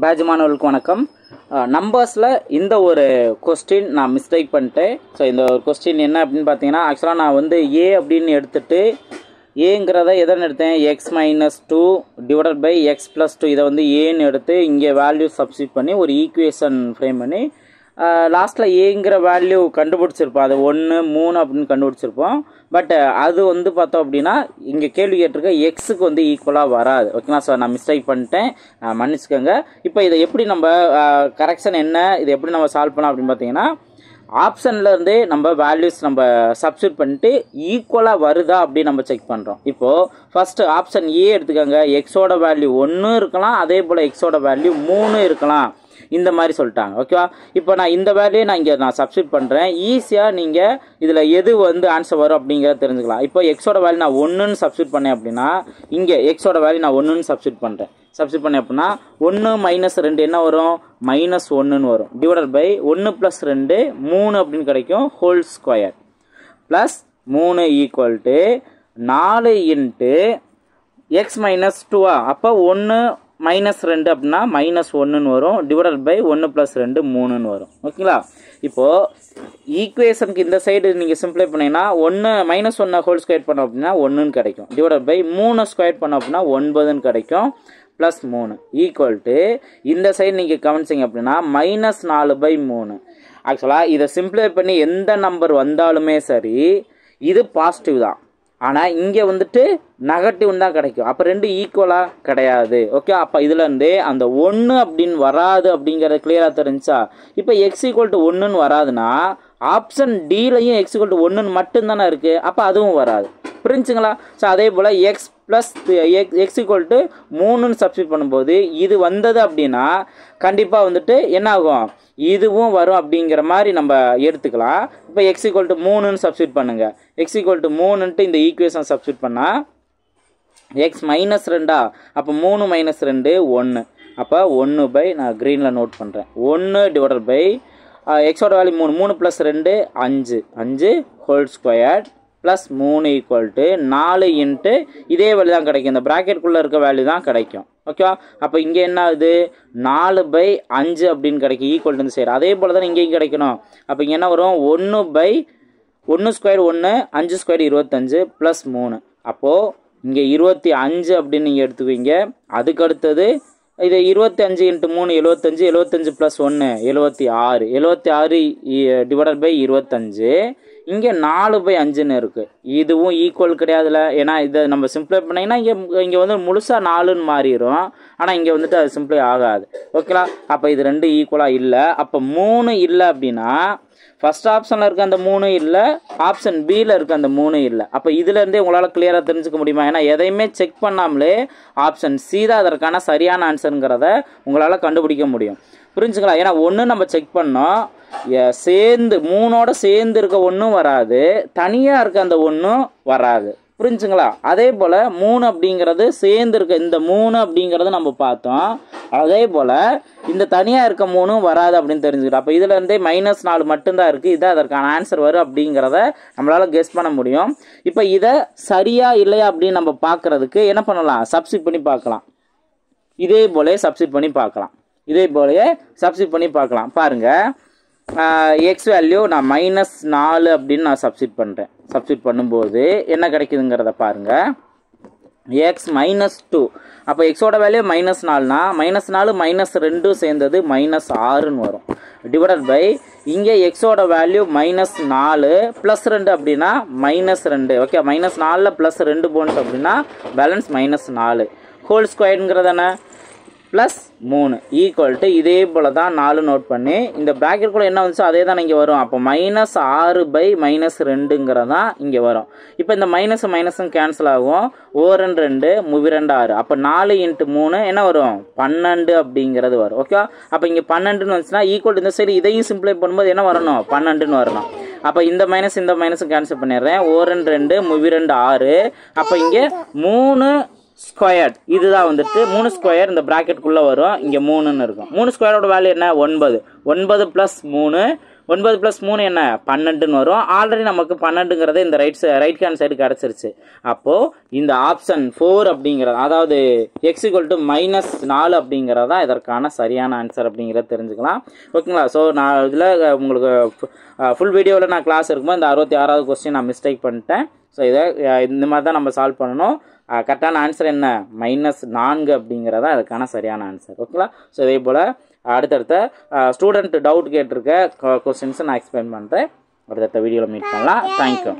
Batch மாணவர்களுக்கு வணக்கம். நம்பர்ஸில் இந்த ஒரு கொஸ்டின் நான் மிஸ்டேக் பண்ணிட்டேன். ஸோ இந்த ஒரு கொஸ்டின் என்ன அப்படின்னு பார்த்தீங்கன்னா, ஆக்சுவலாக நான் வந்து ஏ அப்படின்னு எடுத்துகிட்டு ஏங்கிறத எதன்னு எடுத்தேன், x-2 டிவைடட் பை x+2 இதை வந்து ஏன்னு எடுத்து இங்கே வேல்யூ சப்ஸ்டிட் பண்ணி ஒரு ஈக்குவேஷன் ஃப்ரேம் பண்ணி லாஸ்ட்டில் ஏங்கிற வேல்யூ கண்டுபிடிச்சிருப்போம். அது 1, 3 அப்படின்னு கண்டுபிடிச்சிருப்போம். பட் அது வந்து பார்த்தோம் அப்படின்னா இங்கே கேள்வி கேட்டிருக்க எக்ஸுக்கு வந்து ஈக்குவலாக வராது. ஓகேங்களா? ஸோ நான் மிஸ்டேக் பண்ணிட்டேன், மன்னிச்சுக்கோங்க. இப்போ இதை எப்படி நம்ம கரெக்ஷன் என்ன, இதை எப்படி நம்ம சால்வ் பண்ணலாம் அப்படின்னு பார்த்தீங்கன்னா, ஆப்ஷன்லேருந்தே நம்ம வேல்யூஸ் நம்ம சப்ஸ்டியூட் பண்ணிட்டு ஈக்குவலாக வருதா அப்படின்னு நம்ம செக் பண்ணுறோம். இப்போது ஃபஸ்ட்டு ஆப்ஷன் ஏ எடுத்துக்கோங்க. எக்ஸோட வேல்யூ 1 இருக்கலாம், அதே போல் எக்ஸோட வேல்யூ 3 இருக்கலாம், இந்த மாதிரி சொல்லிட்டாங்க. ஓகேவா? இப்போ நான் இந்த வேல்யூ இங்கே நான் சப்ஸ்டியூட் பண்ணுறேன். ஈஸியாக நீங்கள் இதில் எது வந்து ஆன்சர் வரும் அப்படிங்கிறத தெரிஞ்சுக்கலாம். இப்போ எக்ஸோட வேல்யூ நான் 1ன்னு சப்ஸ்டியூட் பண்ணேன் அப்படின்னா, இங்கே எக்ஸோட வேல்யூ நான் 1ன்னு சப்ஸ்டியூட் பண்ணுறேன். சப்ஸ்டியூட் பண்ணேன் அப்படின்னா 1 - 2 என்ன வரும், -1ன்னு வரும். டிவைடட் பை 1 + 2 3 அப்படின்னு கிடைக்கும், whole square plus 3 equal to 4 into x-2. அப்போ 1 - 2 அப்படின்னா -1ன்னு வரும். டிவைடட் பை 1 + 2 3ன்னு வரும். ஓகேங்களா? இப்போது ஈக்குவேஷனுக்கு இந்த சைடு நீங்கள் சிம்பிளை பண்ணிங்கன்னா -1 ஹோல் ஸ்கொயர் பண்ணோம் அப்படின்னா 1ன்னு கிடைக்கும். டிவைடட் பை 3 ஸ்கொயர் பண்ணோம் அப்படின்னா 9ன்னு கிடைக்கும், ப்ளஸ் 3 ஈக்குவல் டு இந்த சைடு நீங்கள் கவனிச்சிங்க அப்படின்னா -4/3. ஆக்சுவலாக இதை சிம்பிளை பண்ணி எந்த நம்பர் வந்தாலுமே சரி இது பாசிட்டிவ் தான். ஆனால் இங்கே வந்துட்டு நெகட்டிவ் தான் கிடைக்கும். அப்போ ரெண்டு ஈக்குவலாக கிடையாது. ஓகே, அப்போ இதுலேருந்து அந்த 1 அப்படின்னு வராது அப்படிங்கிறத கிளியராக தெரிஞ்சா. இப்போ x=1ன்னு வராதுன்னா ஆப்ஷன் டிலையும் x=1ன்னு மட்டும்தானே இருக்குது. அப்போ அதுவும் வராது. புரிஞ்சுங்களா? ஸோ அதே போல் x+3ன்னு சப்ஸ்டியூட் பண்ணும்போது இது வந்தது அப்படின்னா கண்டிப்பாக வந்துட்டு என்ன ஆகும், இதுவும் வரும் அப்படிங்கிற மாதிரி நம்ம எடுத்துக்கலாம். இப்போ x=3ன்னு சப்ஸ்டியூட் பண்ணுங்க. x=3ன்ட்டு இந்த ஈக்குவேஷன் சப்ஸ்டியூட் பண்ணால் x-2 அப்போ 3 - 2 1. அப்போ 1/, நான் க்ரீனில் நோட் பண்ணுறேன், 1 டிவைடட் பை எக்ஸோட value 3, 3 + 2 5 whole square plus 3 equal to 4 into இதே வேல்யூ தான் கிடைக்கும். இந்த ப்ராக்கெட்டுக்குள்ளே இருக்க வேல்யூ தான் கிடைக்கும். ஓகேவா? அப்போ இங்கே என்ன ஆகுது, 4/5 அப்படின்னு கிடைக்கும், ஈக்குவல் டு சரி. அதே போல் தான் இங்கேயும் கிடைக்கணும். அப்போ இங்கே என்ன வரும், 1/1 ஸ்கொயர் 1, 5 ஸ்கொயர் 25 ப்ளஸ் 3. அப்போது இங்கே 25 அப்படின்னு நீங்கள் எடுத்துக்குவீங்க. அதுக்கு அடுத்தது இது 25 × 3 75, 75 + 1 76, 76 டிவைடட் பை 25. இங்கே 4/5ன்னு இருக்குது. இதுவும் ஈக்குவல் கிடையாதுல. ஏன்னா இதை நம்ம சிம்பிளை பண்ணிங்கன்னா இங்கே வந்து முழுசாக 4ன்னு மாறிடும். ஆனால் இங்கே வந்துட்டு அது சிம்பிளை ஆகாது. ஓகேங்களா? அப்போ இது ரெண்டு ஈக்குவலாக இல்லை. அப்போ 3 இல்லை அப்படின்னா ஃபஸ்ட் ஆப்ஷனில் இருக்க அந்த 3 இல்லை, ஆப்ஷன் பியில் இருக்க அந்த 3 இல்லை. அப்போ இதுலேருந்தே உங்களால் கிளியராக தெரிஞ்சுக்க முடியுமா? ஏன்னா எதையுமே செக் பண்ணாமலே ஆப்ஷன் சி தான் அதற்கான சரியான ஆன்சருங்கிறத உங்களால் கண்டுபிடிக்க முடியும். புரிஞ்சுங்களா? ஏன்னா 1 நம்ம செக் பண்ணோம், சேர்ந்து 3ஓட சேர்ந்து இருக்க 1 வராது, தனியாக இருக்க அந்த 1 வராது. புரிஞ்சுங்களா? அதே போல் 3 அப்படிங்கிறது சேர்ந்து இருக்க இந்த 3 அப்படிங்கிறத நம்ம பார்த்தோம். அதே போல் இந்த தனியாக இருக்க 3 வராது அப்படின்னு தெரிஞ்சுக்கிட்டோம். அப்போ இதுலேருந்தே -4 மட்டும்தான் இருக்குது. இதான் அதற்கான ஆன்சர் வரும் அப்படிங்கிறத நம்மளால் கெஸ் பண்ண முடியும். இப்போ இதை சரியா இல்லையா அப்படின்னு நம்ம பார்க்குறதுக்கு என்ன பண்ணலாம், சப்ஸ்டிட் பண்ணி பார்க்கலாம். இதே போலே சப்ஸ்டிட் பண்ணி பார்க்கலாம். பாருங்கள், எக்ஸ் வேல்யூ நான் -4 அப்படின்னு நான் சப்ஸ்டிட் பண்ணுறேன். சப்ஸ்டிட் பண்ணும்போது என்ன கிடைக்குதுங்கிறத பாருங்கள், x-2. அப்போ எக்ஸோட வேல்யூ -4னா -4 - 2 சேர்ந்தது -6ன்னு வரும். டிவைடட் பை இங்கே எக்ஸோட வேல்யூ -4 + 2 அப்படின்னா -2. ஓகே, -4ல் +2 போன்ஸ் அப்படின்னா பேலன்ஸ் -4 ஹோல் ஸ்கொயருங்கிறதானே ப்ளஸ் 3 ஈக்குவல் டு இதே போல் தான் 4 நோட் பண்ணி இந்த ப்ராக்கெட் கூட என்ன வந்துச்சோ அதே தான் இங்கே வரும். அப்போ -6/-2ங்கிறதான் இங்கே வரும். இப்போ இந்த மைனஸும் கேன்சல் ஆகும். 1 2 3 6. அப்போ 4 × 3 என்ன வரும், 12 அப்படிங்கிறது வரும். ஓகே, அப்போ இங்கே 12ன்னு வந்துச்சுன்னா ஈக்குவல் டு இந்த சைடு இதையும் சிம்பிளை பண்ணும்போது என்ன வரணும், 12ன்னு வரணும். அப்போ இந்த மைனஸும் கேன்சல் பண்ணிடுறேன். 1 2 3 6. அப்போ இங்கே 3 ஸ்கொயர், இதுதான் வந்துட்டு 3 ஸ்கொயர் இந்த ப்ராக்கெட்டுக்குள்ளே வரும். இங்கே 3ன்னு இருக்கும். 3 ஸ்கொயரோட வேல்யூ என்ன, 9. 9 + 3 9 + 3 என்ன 12ன்னு வரும். ஆல்ரெடி நமக்கு 12ங்கிறது இந்த ரைட் ஹேண்ட் சைடு கிடச்சிருச்சு. அப்போது இந்த ஆப்ஷன் 4 அப்படிங்கிறது, அதாவது x = -4 அப்படிங்கிறதா இதற்கான சரியான ஆன்சர் அப்படிங்கிறத தெரிஞ்சுக்கலாம். ஓகேங்களா? ஸோ நான் இதில் உங்களுக்கு ஃபுல் வீடியோவில் நான் கிளாஸ் இருக்கும்போது இந்த 66வது கொஸ்டின் நான் மிஸ்டேக் பண்ணிட்டேன். ஸோ இதை இந்த மாதிரி தான் நம்ம சால்வ் பண்ணணும். கரெக்டான ஆன்சர் என்ன -4 அப்படிங்கிறதா அதுக்கான சரியான ஆன்சர். ஓகேங்களா? ஸோ இதே போல் அடுத்தடுத்த ஸ்டூடெண்ட் டவுட் கேட்டிருக்க கொஸ்டின்ஸை நான் எக்ஸ்பிளைன் பண்ணுறேன். அடுத்தடுத்த வீடியோவில் மீட் பண்ணலாம். தேங்க்யூ.